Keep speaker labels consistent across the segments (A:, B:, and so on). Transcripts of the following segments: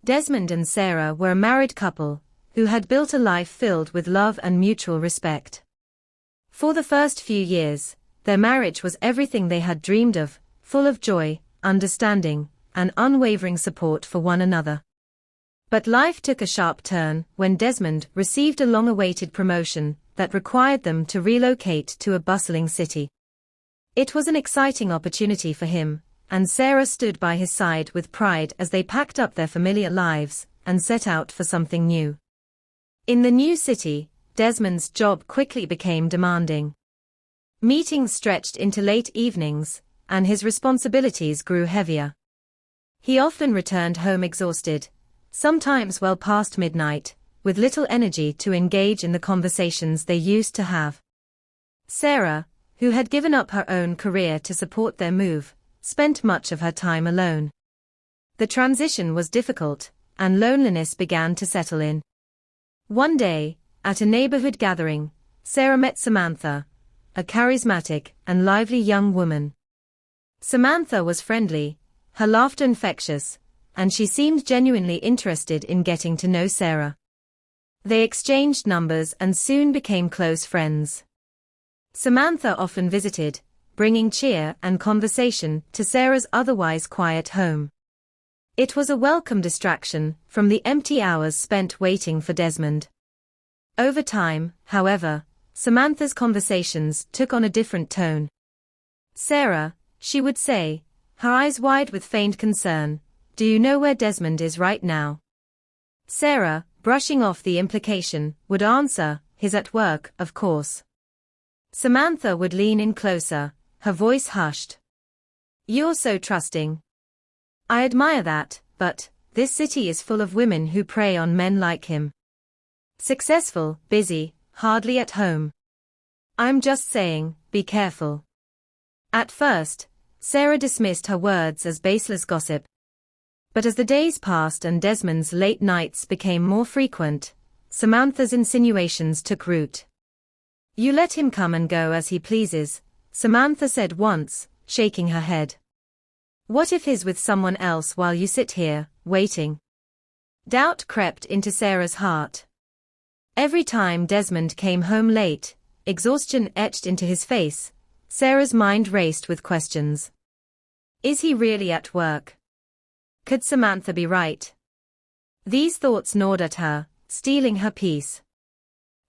A: Desmond and Sarah were a married couple who had built a life filled with love and mutual respect. For the first few years, their marriage was everything they had dreamed of, full of joy, understanding, and unwavering support for one another. But life took a sharp turn when Desmond received a long-awaited promotion that required them to relocate to a bustling city. It was an exciting opportunity for him, and Sarah stood by his side with pride as they packed up their familiar lives and set out for something new. In the new city, Desmond's job quickly became demanding. Meetings stretched into late evenings, and his responsibilities grew heavier. He often returned home exhausted, sometimes well past midnight, with little energy to engage in the conversations they used to have. Sarah, who had given up her own career to support their move, spent much of her time alone. The transition was difficult, and loneliness began to settle in. One day, at a neighborhood gathering, Sarah met Samantha, a charismatic and lively young woman. Samantha was friendly, her laughter infectious, and she seemed genuinely interested in getting to know Sarah. They exchanged numbers and soon became close friends. Samantha often visited, bringing cheer and conversation to Sarah's otherwise quiet home. It was a welcome distraction from the empty hours spent waiting for Desmond. Over time, however, Samantha's conversations took on a different tone. "Sarah," she would say, her eyes wide with feigned concern, "do you know where Desmond is right now?" Sarah, brushing off the implication, would answer, "He's at work, of course." Samantha would lean in closer, her voice hushed. "You're so trusting. I admire that, but this city is full of women who prey on men like him. Successful, busy, hardly at home. I'm just saying, be careful." At first, Sarah dismissed her words as baseless gossip. But as the days passed and Desmond's late nights became more frequent, Samantha's insinuations took root. "You let him come and go as he pleases," Samantha said once, shaking her head. "What if he's with someone else while you sit here, waiting?" Doubt crept into Sarah's heart. Every time Desmond came home late, exhaustion etched into his face, Sarah's mind raced with questions. Is he really at work? Could Samantha be right? These thoughts gnawed at her, stealing her peace.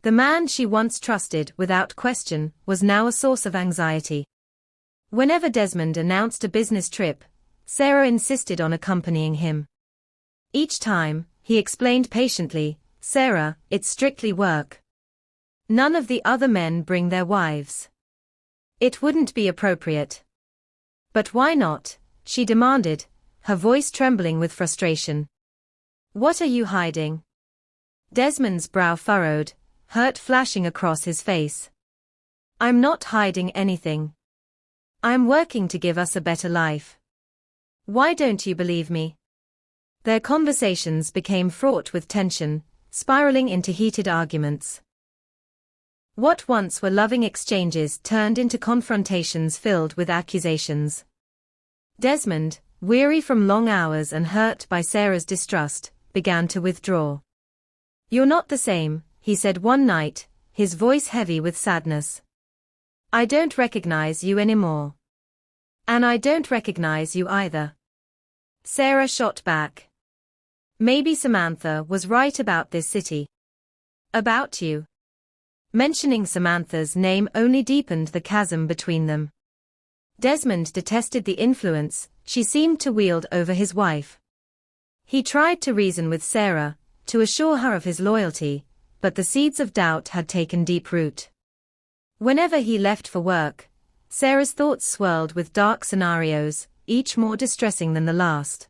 A: The man she once trusted without question was now a source of anxiety. Whenever Desmond announced a business trip, Sarah insisted on accompanying him. Each time, he explained patiently, "Sarah, it's strictly work. None of the other men bring their wives. It wouldn't be appropriate." "But why not?" she demanded, her voice trembling with frustration. "What are you hiding?" Desmond's brow furrowed, hurt flashing across his face. "I'm not hiding anything. I'm working to give us a better life. Why don't you believe me?" Their conversations became fraught with tension, spiraling into heated arguments. What once were loving exchanges turned into confrontations filled with accusations. Desmond, weary from long hours and hurt by Sarah's distrust, began to withdraw. "You're not the same," he said one night, his voice heavy with sadness. "I don't recognize you anymore. And I don't recognize you either." Sarah shot back. "Maybe Samantha was right about this city. About you." Mentioning Samantha's name only deepened the chasm between them. Desmond detested the influence she seemed to wield over his wife. He tried to reason with Sarah, to assure her of his loyalty, but the seeds of doubt had taken deep root. Whenever he left for work, Sarah's thoughts swirled with dark scenarios, each more distressing than the last.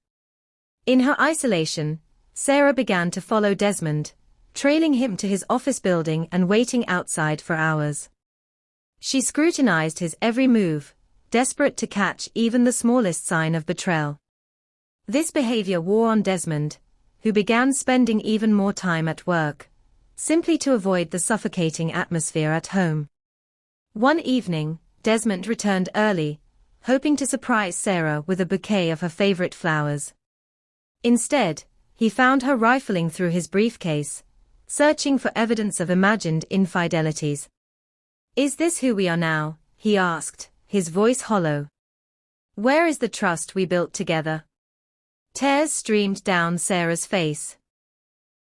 A: In her isolation, Sarah began to follow Desmond, trailing him to his office building and waiting outside for hours. She scrutinized his every move, desperate to catch even the smallest sign of betrayal. This behavior wore on Desmond, who began spending even more time at work, simply to avoid the suffocating atmosphere at home. One evening, Desmond returned early, hoping to surprise Sarah with a bouquet of her favorite flowers. Instead, he found her rifling through his briefcase, searching for evidence of imagined infidelities. "Is this who we are now?" he asked, his voice hollow. "Where is the trust we built together?" Tears streamed down Sarah's face.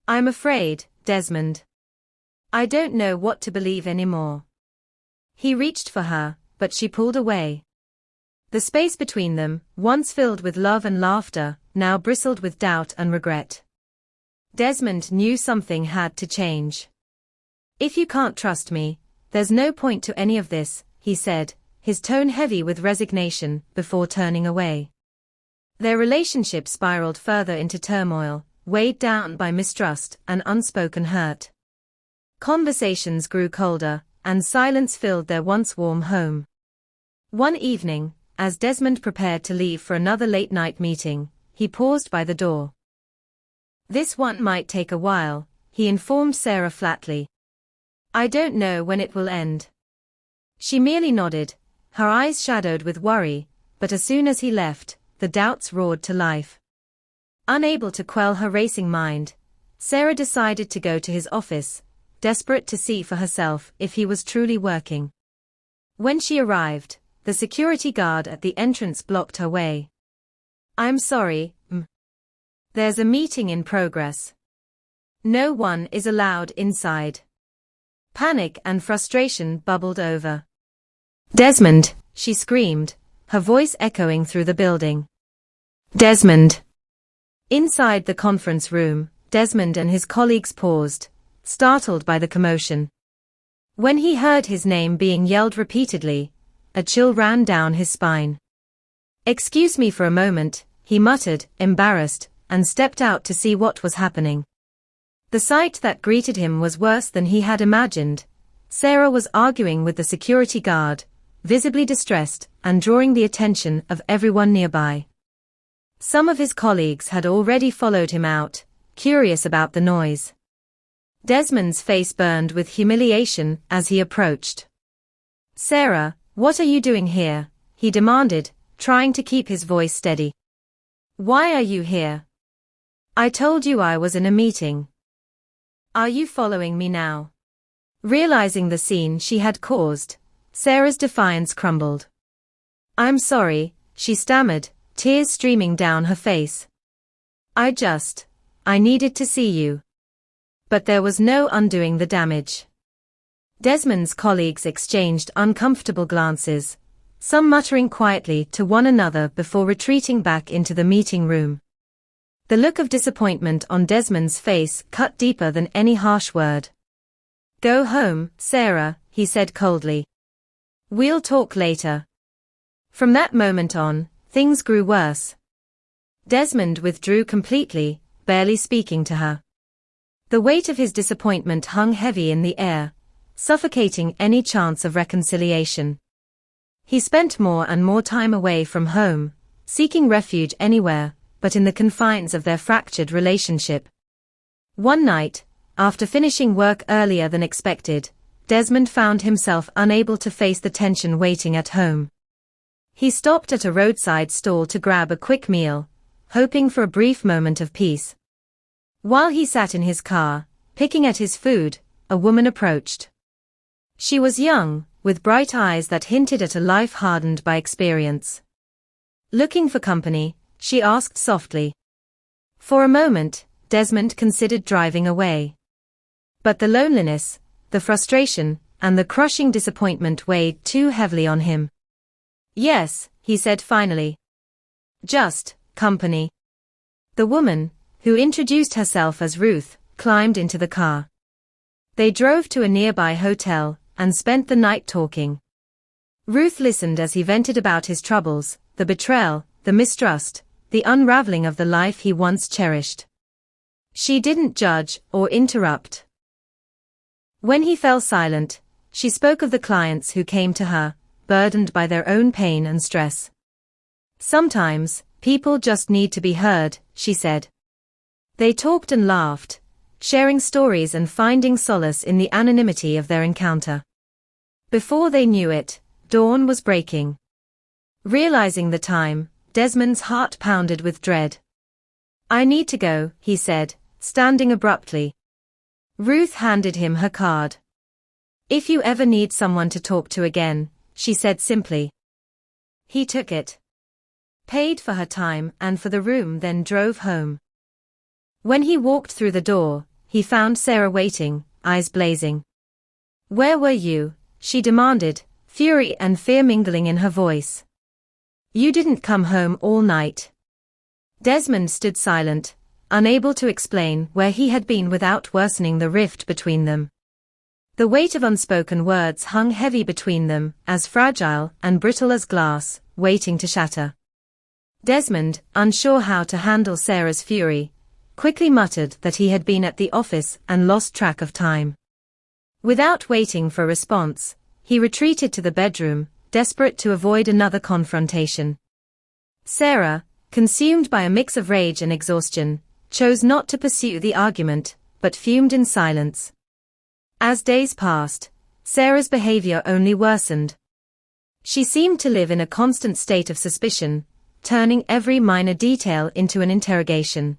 A: "I'm afraid, Desmond. I don't know what to believe anymore." He reached for her, but she pulled away. The space between them, once filled with love and laughter, now bristled with doubt and regret. Desmond knew something had to change. "If you can't trust me, there's no point to any of this," he said, his tone heavy with resignation, before turning away. Their relationship spiraled further into turmoil, weighed down by mistrust and unspoken hurt. Conversations grew colder, and silence filled their once warm home. One evening, as Desmond prepared to leave for another late-night meeting, he paused by the door. "This one might take a while," he informed Sarah flatly. "I don't know when it will end." She merely nodded, her eyes shadowed with worry, but as soon as he left, the doubts roared to life. Unable to quell her racing mind, Sarah decided to go to his office, desperate to see for herself if he was truly working. When she arrived, the security guard at the entrance blocked her way. "I'm sorry, There's a meeting in progress. No one is allowed inside." Panic and frustration bubbled over. "Desmond!" she screamed, her voice echoing through the building. "Desmond!" Inside the conference room, Desmond and his colleagues paused, startled by the commotion. When he heard his name being yelled repeatedly, a chill ran down his spine. "Excuse me for a moment," he muttered, embarrassed, and stepped out to see what was happening. The sight that greeted him was worse than he had imagined. Sarah was arguing with the security guard, visibly distressed and drawing the attention of everyone nearby. Some of his colleagues had already followed him out, curious about the noise. Desmond's face burned with humiliation as he approached. "Sarah, what are you doing here?" he demanded, trying to keep his voice steady. "Why are you here? I told you I was in a meeting. Are you following me now?" Realizing the scene she had caused, Sarah's defiance crumbled. "I'm sorry," she stammered, tears streaming down her face. I needed to see you." But there was no undoing the damage. Desmond's colleagues exchanged uncomfortable glances, some muttering quietly to one another before retreating back into the meeting room. The look of disappointment on Desmond's face cut deeper than any harsh word. "Go home, Sarah," he said coldly. "We'll talk later." From that moment on, things grew worse. Desmond withdrew completely, barely speaking to her. The weight of his disappointment hung heavy in the air, suffocating any chance of reconciliation. He spent more and more time away from home, seeking refuge anywhere but in the confines of their fractured relationship. One night, after finishing work earlier than expected, Desmond found himself unable to face the tension waiting at home. He stopped at a roadside stall to grab a quick meal, hoping for a brief moment of peace. While he sat in his car, picking at his food, a woman approached. She was young, with bright eyes that hinted at a life hardened by experience. Looking for company, she asked softly. For a moment, Desmond considered driving away. But the loneliness, the frustration, and the crushing disappointment weighed too heavily on him. "Yes," he said finally. "Just company." The woman, who introduced herself as Ruth, climbed into the car. They drove to a nearby hotel and spent the night talking. Ruth listened as he vented about his troubles, the betrayal, the mistrust, the unraveling of the life he once cherished. She didn't judge or interrupt. When he fell silent, she spoke of the clients who came to her, burdened by their own pain and stress. "Sometimes, people just need to be heard," she said. They talked and laughed, sharing stories and finding solace in the anonymity of their encounter. Before they knew it, dawn was breaking. Realizing the time, Desmond's heart pounded with dread. I need to go, he said, standing abruptly. Ruth handed him her card. If you ever need someone to talk to again, she said simply. He took it, paid for her time and for the room, then drove home. When he walked through the door, he found Sarah waiting, eyes blazing. Where were you? She demanded, fury and fear mingling in her voice. You didn't come home all night. Desmond stood silent, unable to explain where he had been without worsening the rift between them. The weight of unspoken words hung heavy between them, as fragile and brittle as glass, waiting to shatter. Desmond, unsure how to handle Sarah's fury, quickly muttered that he had been at the office and lost track of time. Without waiting for a response, he retreated to the bedroom, desperate to avoid another confrontation. Sarah, consumed by a mix of rage and exhaustion, chose not to pursue the argument, but fumed in silence. As days passed, Sarah's behavior only worsened. She seemed to live in a constant state of suspicion, turning every minor detail into an interrogation.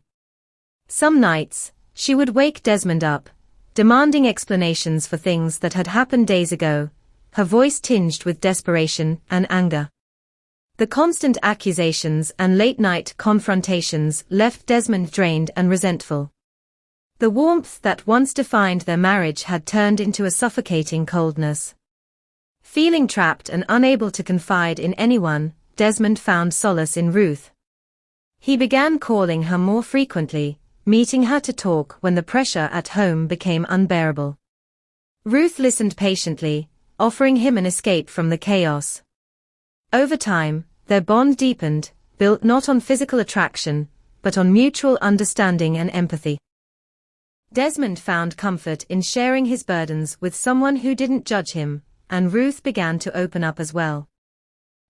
A: Some nights, she would wake Desmond up, demanding explanations for things that had happened days ago, her voice tinged with desperation and anger. The constant accusations and late-night confrontations left Desmond drained and resentful. The warmth that once defined their marriage had turned into a suffocating coldness. Feeling trapped and unable to confide in anyone, Desmond found solace in Ruth. He began calling her more frequently, meeting her to talk when the pressure at home became unbearable. Ruth listened patiently, offering him an escape from the chaos. Over time, their bond deepened, built not on physical attraction, but on mutual understanding and empathy. Desmond found comfort in sharing his burdens with someone who didn't judge him, and Ruth began to open up as well.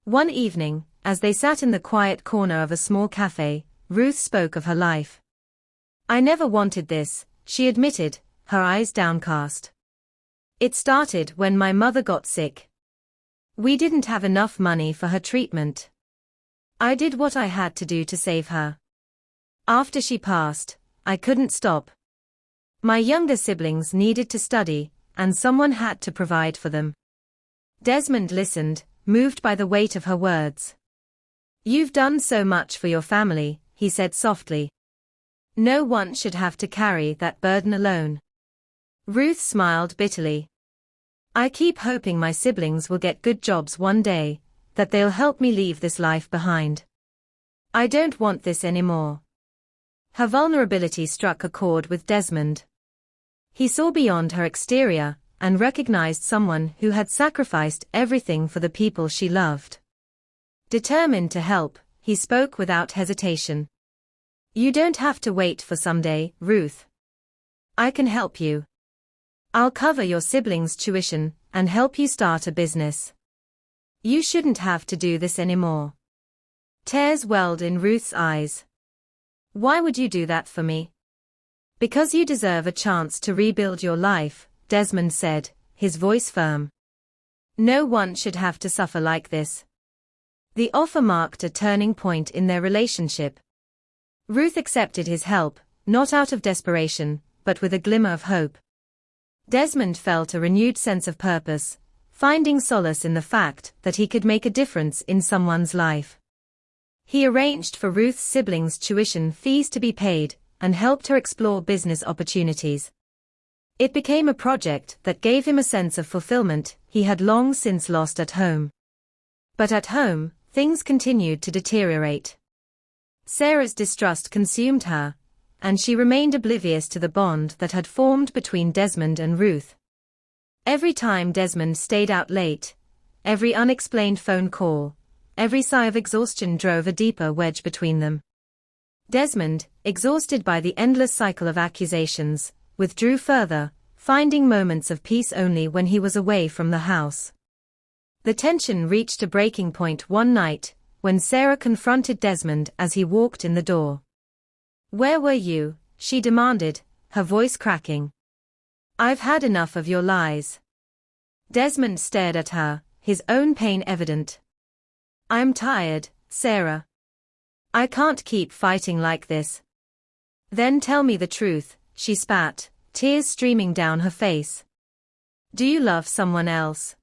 A: One evening, as they sat in the quiet corner of a small cafe, Ruth spoke of her life. I never wanted this, she admitted, her eyes downcast. It started when my mother got sick. We didn't have enough money for her treatment. I did what I had to do to save her. After she passed, I couldn't stop. My younger siblings needed to study, and someone had to provide for them. Desmond listened, moved by the weight of her words. You've done so much for your family, he said softly. No one should have to carry that burden alone. Ruth smiled bitterly. I keep hoping my siblings will get good jobs one day, that they'll help me leave this life behind. I don't want this anymore. Her vulnerability struck a chord with Desmond. He saw beyond her exterior, and recognized someone who had sacrificed everything for the people she loved. Determined to help, he spoke without hesitation. You don't have to wait for someday, Ruth. I can help you. I'll cover your siblings' tuition, and help you start a business. You shouldn't have to do this anymore. Tears welled in Ruth's eyes. Why would you do that for me? Because you deserve a chance to rebuild your life, Desmond said, his voice firm. No one should have to suffer like this. The offer marked a turning point in their relationship. Ruth accepted his help, not out of desperation, but with a glimmer of hope. Desmond felt a renewed sense of purpose, finding solace in the fact that he could make a difference in someone's life. He arranged for Ruth's siblings' tuition fees to be paid, and helped her explore business opportunities. It became a project that gave him a sense of fulfillment he had long since lost at home. But at home, things continued to deteriorate. Sarah's distrust consumed her, and she remained oblivious to the bond that had formed between Desmond and Ruth. Every time Desmond stayed out late, every unexplained phone call, every sigh of exhaustion drove a deeper wedge between them. Desmond, exhausted by the endless cycle of accusations, withdrew further, finding moments of peace only when he was away from the house. The tension reached a breaking point one night, when Sarah confronted Desmond as he walked in the door. Where were you? She demanded, her voice cracking. I've had enough of your lies. Desmond stared at her, his own pain evident. I'm tired, Sarah. I can't keep fighting like this. Then tell me the truth, she spat, tears streaming down her face. Do you love someone else?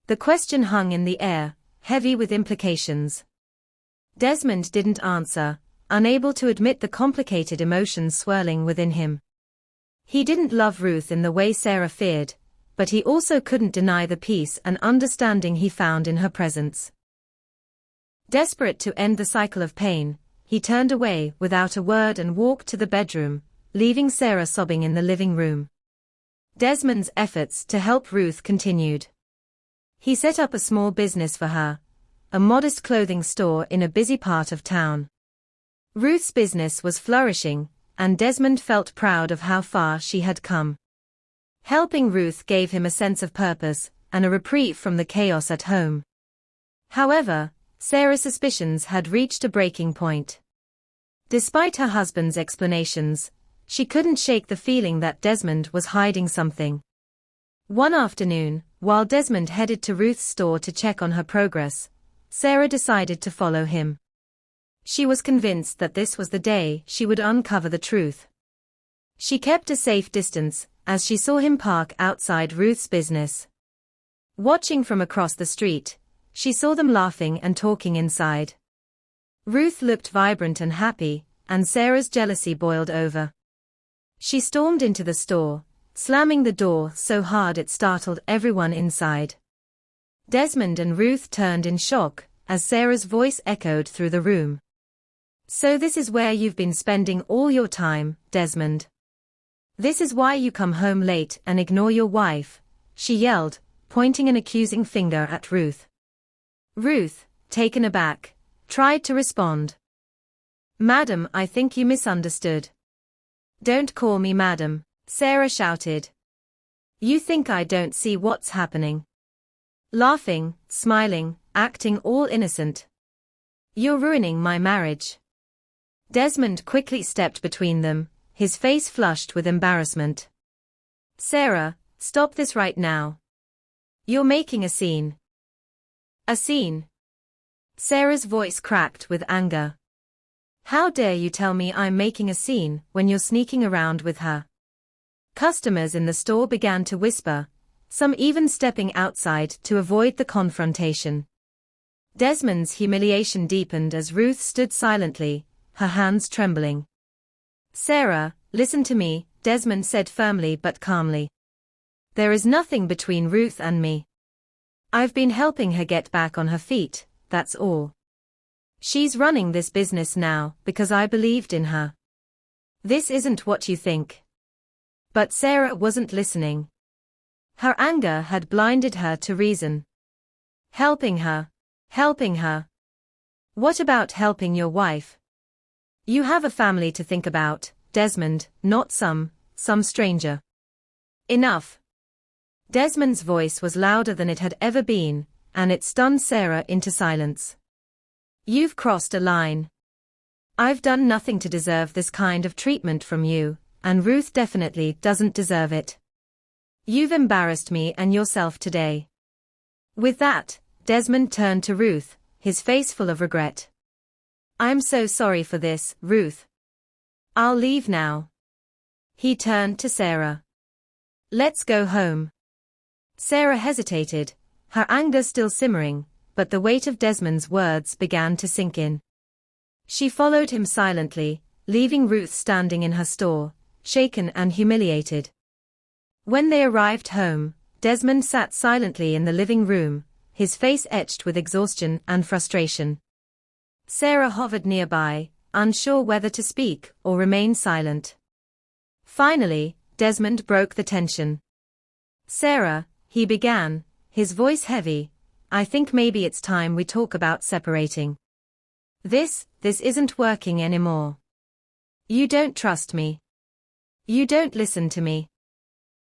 A: The question hung in the air, heavy with implications. Desmond didn't answer, unable to admit the complicated emotions swirling within him. He didn't love Ruth in the way Sarah feared, but he also couldn't deny the peace and understanding he found in her presence. Desperate to end the cycle of pain, he turned away without a word and walked to the bedroom, leaving Sarah sobbing in the living room. Desmond's efforts to help Ruth continued. He set up a small business for her, a modest clothing store in a busy part of town. Ruth's business was flourishing, and Desmond felt proud of how far she had come. Helping Ruth gave him a sense of purpose and a reprieve from the chaos at home. However, Sarah's suspicions had reached a breaking point. Despite her husband's explanations, she couldn't shake the feeling that Desmond was hiding something. One afternoon, while Desmond headed to Ruth's store to check on her progress, Sarah decided to follow him. She was convinced that this was the day she would uncover the truth. She kept a safe distance as she saw him park outside Ruth's business. Watching from across the street, she saw them laughing and talking inside. Ruth looked vibrant and happy, and Sarah's jealousy boiled over. She stormed into the store, slamming the door so hard it startled everyone inside. Desmond and Ruth turned in shock as Sarah's voice echoed through the room. So this is where you've been spending all your time, Desmond. This is why you come home late and ignore your wife, she yelled, pointing an accusing finger at Ruth. Ruth, taken aback, tried to respond. Madam, I think you misunderstood. Don't call me madam, Sarah shouted. You think I don't see what's happening? Laughing, smiling, acting all innocent. You're ruining my marriage. Desmond quickly stepped between them, his face flushed with embarrassment. Sarah, stop this right now. You're making a scene. A scene? Sarah's voice cracked with anger. How dare you tell me I'm making a scene when you're sneaking around with her? Customers in the store began to whisper, some even stepping outside to avoid the confrontation. Desmond's humiliation deepened as Ruth stood silently, her hands trembling. Sarah, listen to me, Desmond said firmly but calmly. There is nothing between Ruth and me. I've been helping her get back on her feet, that's all. She's running this business now because I believed in her. This isn't what you think. But Sarah wasn't listening. Her anger had blinded her to reason. Helping her. Helping her. What about helping your wife? You have a family to think about, Desmond, not some stranger. Enough. Desmond's voice was louder than it had ever been, and it stunned Sarah into silence. You've crossed a line. I've done nothing to deserve this kind of treatment from you, and Ruth definitely doesn't deserve it. You've embarrassed me and yourself today. With that, Desmond turned to Ruth, his face full of regret. I'm so sorry for this, Ruth. I'll leave now. He turned to Sarah. Let's go home. Sarah hesitated, her anger still simmering, but the weight of Desmond's words began to sink in. She followed him silently, leaving Ruth standing in her store, shaken and humiliated. When they arrived home, Desmond sat silently in the living room, his face etched with exhaustion and frustration. Sarah hovered nearby, unsure whether to speak or remain silent. Finally, Desmond broke the tension. Sarah, he began, his voice heavy, I think maybe it's time we talk about separating. This isn't working anymore. You don't trust me. You don't listen to me.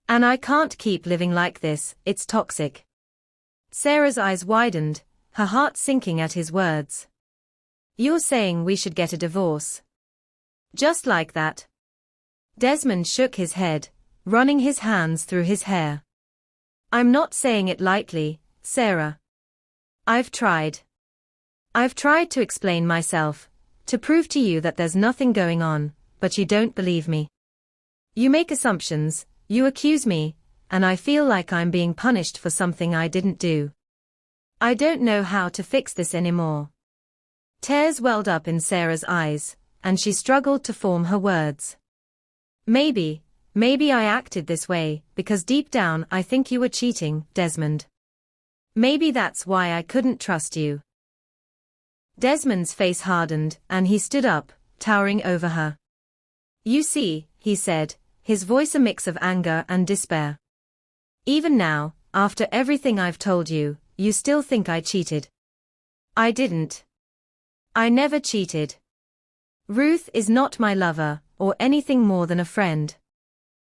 A: And I can't keep living like this, it's toxic. Sarah's eyes widened, her heart sinking at his words. You're saying we should get a divorce? Just like that? Desmond shook his head, running his hands through his hair. I'm not saying it lightly, Sarah. I've tried. I've tried to explain myself, to prove to you that there's nothing going on, but you don't believe me. You make assumptions, you accuse me, and I feel like I'm being punished for something I didn't do. I don't know how to fix this anymore." Tears welled up in Sarah's eyes, and she struggled to form her words. Maybe I acted this way because deep down I think you were cheating, Desmond. Maybe that's why I couldn't trust you." Desmond's face hardened, and he stood up, towering over her. "You see," he said, his voice a mix of anger and despair. "Even now, after everything I've told you, you still think I cheated. I didn't. I never cheated. Ruth is not my lover, or anything more than a friend.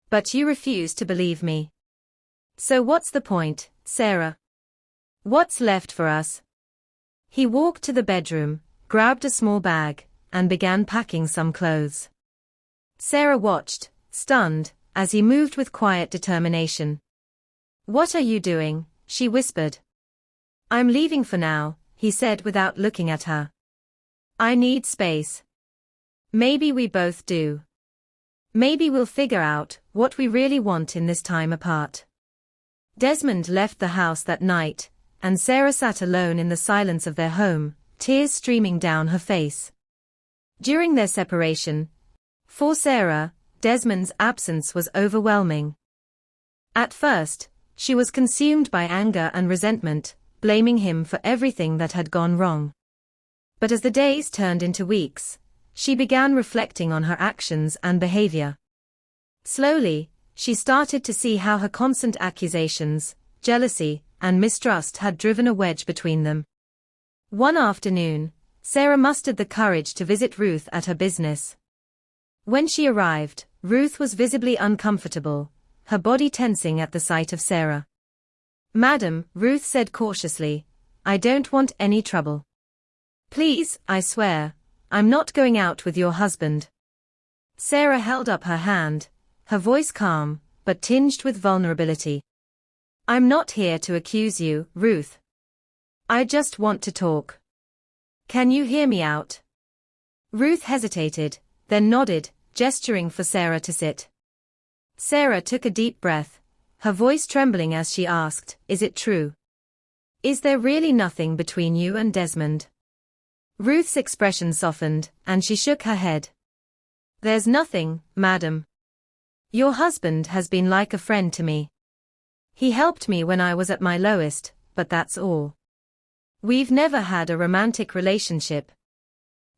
A: But you refuse to believe me. So what's the point, Sarah? What's left for us?" He walked to the bedroom, grabbed a small bag, and began packing some clothes. Sarah watched, stunned, as he moved with quiet determination. "What are you doing?" she whispered. "I'm leaving for now," he said without looking at her. "I need space. Maybe we both do. Maybe we'll figure out what we really want in this time apart." Desmond left the house that night, and Sarah sat alone in the silence of their home, tears streaming down her face. During their separation, for Sarah, Desmond's absence was overwhelming. At first, she was consumed by anger and resentment, blaming him for everything that had gone wrong. But as the days turned into weeks, she began reflecting on her actions and behavior. Slowly, she started to see how her constant accusations, jealousy, and mistrust had driven a wedge between them. One afternoon, Sarah mustered the courage to visit Ruth at her business. When she arrived, Ruth was visibly uncomfortable, her body tensing at the sight of Sarah. "Madam," Ruth said cautiously, "I don't want any trouble. Please, I swear, I'm not going out with your husband." Sarah held up her hand, her voice calm, but tinged with vulnerability. "I'm not here to accuse you, Ruth. I just want to talk. Can you hear me out?" Ruth hesitated, then nodded, gesturing for Sarah to sit. Sarah took a deep breath, her voice trembling as she asked, "Is it true? Is there really nothing between you and Desmond?" Ruth's expression softened, and she shook her head. "There's nothing, madam. Your husband has been like a friend to me. He helped me when I was at my lowest, but that's all. We've never had a romantic relationship."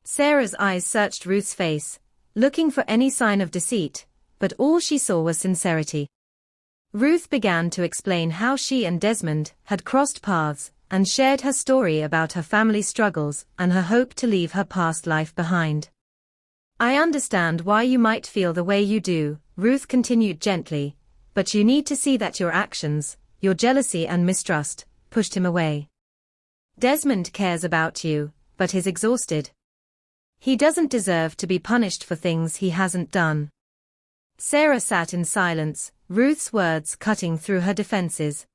A: Sarah's eyes searched Ruth's face, looking for any sign of deceit, but all she saw was sincerity. Ruth began to explain how she and Desmond had crossed paths, and shared her story about her family struggles and her hope to leave her past life behind. "I understand why you might feel the way you do," Ruth continued gently, "but you need to see that your actions, your jealousy and mistrust, pushed him away. Desmond cares about you, but is exhausted. He doesn't deserve to be punished for things he hasn't done." Sarah sat in silence, Ruth's words cutting through her defenses.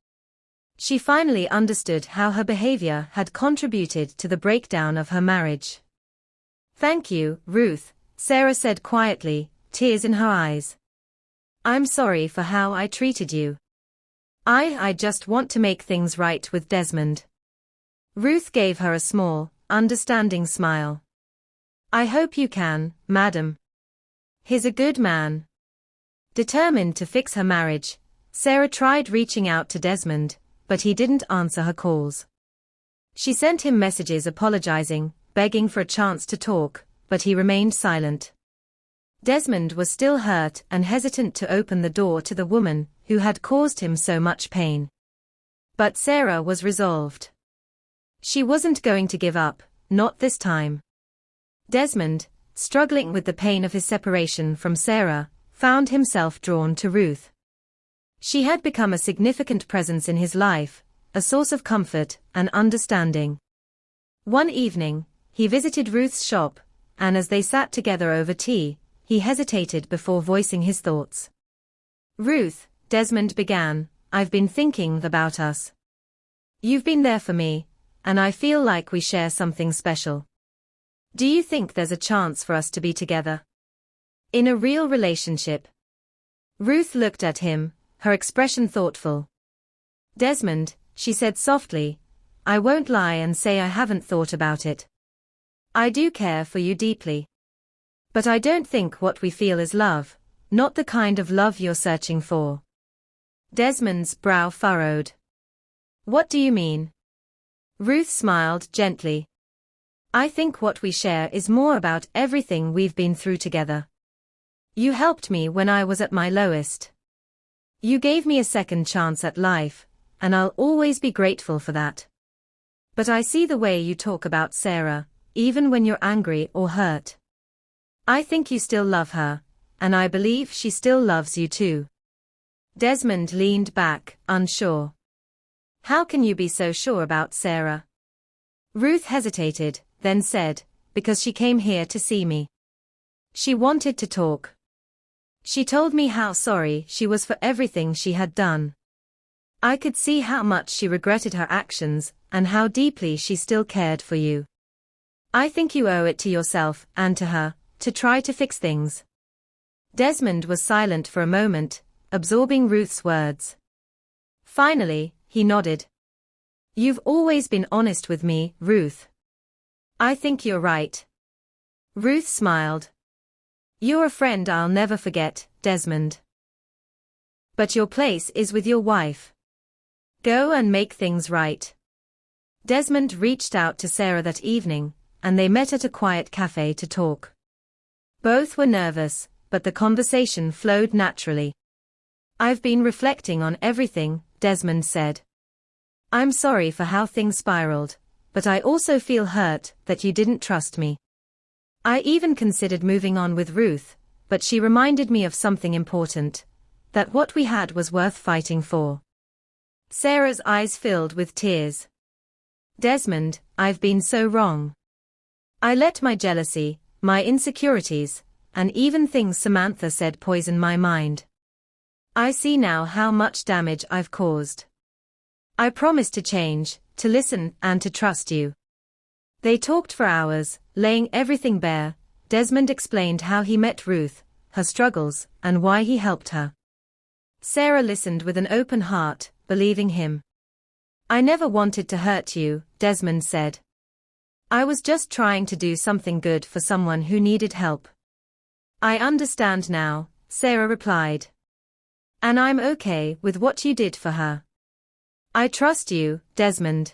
A: She finally understood how her behavior had contributed to the breakdown of her marriage. "Thank you, Ruth," Sarah said quietly, tears in her eyes. "I'm sorry for how I treated you. I just want to make things right with Desmond." Ruth gave her a small, understanding smile. "I hope you can, madam. He's a good man." Determined to fix her marriage, Sarah tried reaching out to Desmond, but he didn't answer her calls. She sent him messages apologizing, begging for a chance to talk, but he remained silent. Desmond was still hurt and hesitant to open the door to the woman who had caused him so much pain. But Sarah was resolved. She wasn't going to give up, not this time. Desmond, struggling with the pain of his separation from Sarah, found himself drawn to Ruth. She had become a significant presence in his life, a source of comfort and understanding. One evening, he visited Ruth's shop, and as they sat together over tea, he hesitated before voicing his thoughts. "Ruth," Desmond began, "I've been thinking about us. You've been there for me, and I feel like we share something special. Do you think there's a chance for us to be together?" In a real relationship. Ruth looked at him, her expression thoughtful. Desmond, she said softly, I won't lie and say I haven't thought about it. I do care for you deeply. But I don't think what we feel is love, not the kind of love you're searching for. Desmond's brow furrowed. What do you mean? Ruth smiled gently. I think what we share is more about everything we've been through together. You helped me when I was at my lowest. You gave me a second chance at life, and I'll always be grateful for that. But I see the way you talk about Sarah, even when you're angry or hurt. I think you still love her, and I believe she still loves you too. Desmond leaned back, unsure. How can you be so sure about Sarah? Ruth hesitated, then said, because she came here to see me. She wanted to talk. She told me how sorry she was for everything she had done. I could see how much she regretted her actions, and how deeply she still cared for you. I think you owe it to yourself, and to her, to try to fix things. Desmond was silent for a moment, absorbing Ruth's words. Finally, he nodded. You've always been honest with me, Ruth. I think you're right. Ruth smiled. You're a friend I'll never forget, Desmond. But your place is with your wife. Go and make things right. Desmond reached out to Sarah that evening, and they met at a quiet cafe to talk. Both were nervous, but the conversation flowed naturally. I've been reflecting on everything, Desmond said. I'm sorry for how things spiraled, but I also feel hurt that you didn't trust me. I even considered moving on with Ruth, but she reminded me of something important, that what we had was worth fighting for. Sarah's eyes filled with tears. Desmond, I've been so wrong. I let my jealousy, my insecurities, and even things Samantha said poison my mind. I see now how much damage I've caused. I promise to change, to listen, and to trust you. They talked for hours, laying everything bare. Desmond explained how he met Ruth, her struggles, and why he helped her. Sarah listened with an open heart, believing him. I never wanted to hurt you, Desmond said. I was just trying to do something good for someone who needed help. I understand now, Sarah replied. And I'm okay with what you did for her. I trust you, Desmond.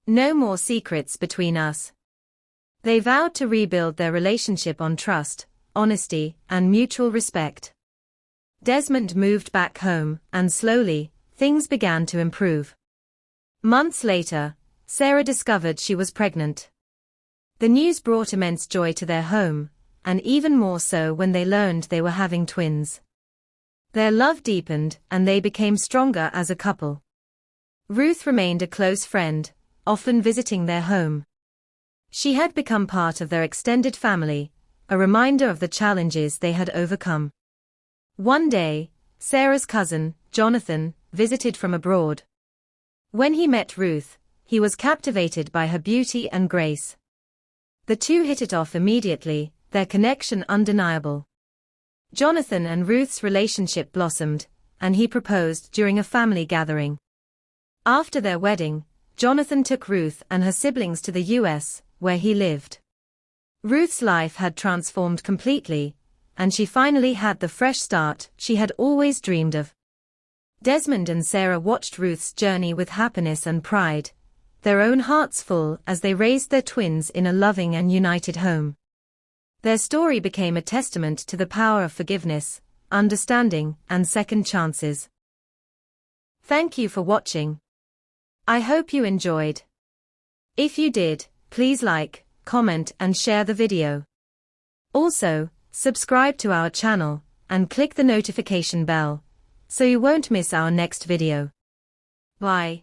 A: No more secrets between us. They vowed to rebuild their relationship on trust, honesty, and mutual respect. Desmond moved back home, and slowly, things began to improve. Months later, Sarah discovered she was pregnant. The news brought immense joy to their home, and even more so when they learned they were having twins. Their love deepened, and they became stronger as a couple. Ruth remained a close friend, often visiting their home. She had become part of their extended family, a reminder of the challenges they had overcome. One day, Sarah's cousin, Jonathan, visited from abroad. When he met Ruth, he was captivated by her beauty and grace. The two hit it off immediately, their connection undeniable. Jonathan and Ruth's relationship blossomed, and he proposed during a family gathering. After their wedding, Jonathan took Ruth and her siblings to the US, where he lived. Ruth's life had transformed completely, and she finally had the fresh start she had always dreamed of. Desmond and Sarah watched Ruth's journey with happiness and pride, their own hearts full as they raised their twins in a loving and united home. Their story became a testament to the power of forgiveness, understanding, and second chances. Thank you for watching. I hope you enjoyed. If you did, please like, comment, and share the video. Also, subscribe to our channel, and click the notification bell, so you won't miss our next video. Bye.